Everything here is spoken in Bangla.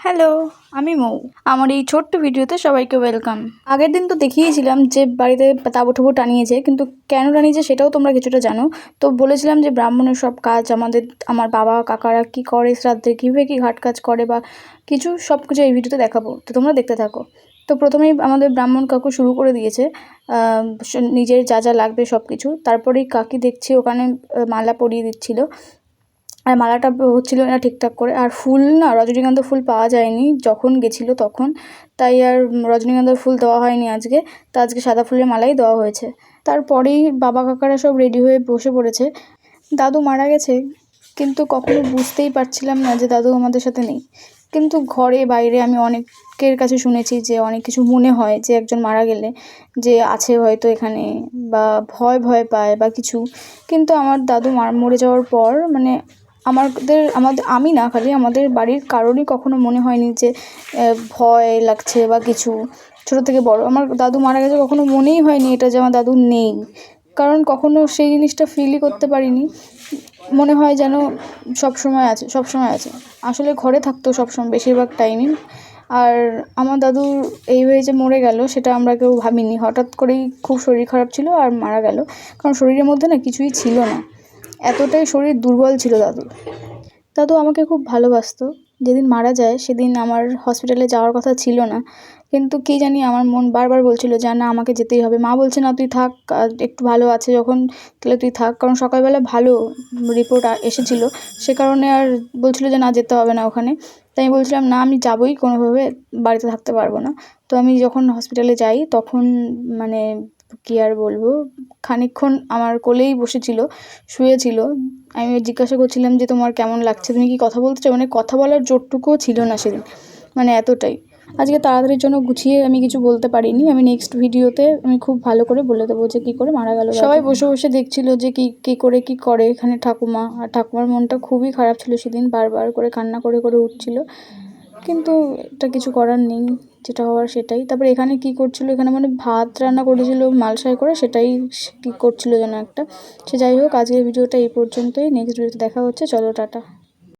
হ্যালো, আমি মৌ। আমার এই ছোট্ট ভিডিওতে সবাইকে ওয়েলকাম। আগের দিন তো দেখিয়েছিলাম যে বাড়িতে তাঁবু ঠাবু টানিয়েছে, কিন্তু কেন টানিয়েছে সেটাও তোমরা কিছুটা জানো। তো বলেছিলাম যে ব্রাহ্মণের সব কাজ আমার বাবা কাকারা কী করে, শ্রাদ্ধে কীভাবে কী ঘাট কাজ করে বা কিছু সব কিছু এই ভিডিওতে দেখাবো, তো তোমরা দেখতে থাকো। তো প্রথমেই আমাদের ব্রাহ্মণ কাকু শুরু করে দিয়েছে নিজের যা যা লাগবে সব কিছু। তারপরেই কাকি দেখছি ওখানে মালা পরিয়ে দিচ্ছিল, আর মালাটা হচ্ছিল না ঠিকঠাক করে। আর ফুল না, রজনীগন্ধা ফুল পাওয়া যায়নি যখন গেছিলো তখন, তাই আর রজনীগন্ধার ফুল দেওয়া হয়নি আজকে। তো আজকে সাদা ফুলের মালাই দেওয়া হয়েছে। তারপরেই বাবা কাকারা সব রেডি হয়ে বসে পড়েছে। দাদু মারা গেছে, কিন্তু কখনো বুঝতেই পারছিলাম না যে দাদু আমাদের সাথে নেই। কিন্তু ঘরে বাইরে আমি অনেকের কাছে শুনেছি যে অনেক কিছু মনে হয় যে একজন মারা গেলে যে আছে হয়তো এখানে, বা ভয় ভয় পায় বা কিছু। কিন্তু আমার দাদু মরে যাওয়ার পর মানে আমি না, খালি আমাদের বাড়ির কারোরই কখনো মনে হয়নি যে ভয় লাগছে বা কিছু। ছোটো থেকে বড় আমার দাদু মারা গেছে, কখনো মনেই হয়নি এটা যে আমার দাদু নেই, কারণ কখনো সেই জিনিসটা ফিলই করতে পারিনি। মনে হয় যেন সবসময় আছে। আসলে ঘরে থাকতো সবসময় বেশিরভাগ টাইমই। আর আমার দাদুর এইভাবে যে মরে গেল সেটা আমরা কেউ ভাবিনি। হঠাৎ করেই খুব শরীর খারাপ ছিল আর মারা গেল, কারণ শরীরের মধ্যে না কিছুই ছিল না, এতটাই শরীর দুর্বল ছিল দাদুর। দাদু আমাকে খুব ভালোবাসতো। যেদিন মারা যায় সেদিন আমার হসপিটালে যাওয়ার কথা ছিল না, কিন্তু কী জানি আমার মন বারবার বলছিল যে না, আমাকে যেতেই হবে। মা বলছে না, তুই থাক, একটু ভালো আছে যখন তাহলে তুই থাক, কারণ সকালবেলা ভালো রিপোর্ট এসেছিলো, সে কারণে আর বলছিল যে না, যেতে হবে না ওখানে। তাই আমি বলছিলাম না, আমি যাবই, কোনোভাবে বাড়িতে থাকতে পারবো না। তো আমি যখন হসপিটালে যাই তখন মানে কী আর বলবো, খানিকক্ষণ আমার কোলেই বসেছিল, শুয়েছিল। আমি জিজ্ঞাসা করছিলাম যে তোমার কেমন লাগছে, তুমি কি কথা বলতে চাও? মানে কথা বলার জোরটুকুও ছিল না সেদিন, মানে এতটাই। আজকে তাড়াতাড়ির জন্য গুছিয়ে আমি কিছু বলতে পারিনি। আমি নেক্সট ভিডিওতে আমি খুব ভালো করে বলে দেবো যে কী করে মারা গেল। সবাই বসে বসে দেখছিল যে কী করে কী করে এখানে ঠাকুমা। আর ঠাকুমার মনটা খুবই খারাপ ছিল সেদিন, বারবার করে কান্না করে করে উঠছিল, কিন্তু এটা কিছু করার নেই, যেটা হওয়ার সেটাই। তারপরে এখানে কী করছিল, এখানে মানে ভাত রান্না করেছিল মালসাই করে, সেটাই কী করছিল যেন একটা। সে যাই হোক, আজকের ভিডিওটা এই পর্যন্তই। নেক্সট ভিডিওতে দেখা হচ্ছে, চলো টাটা।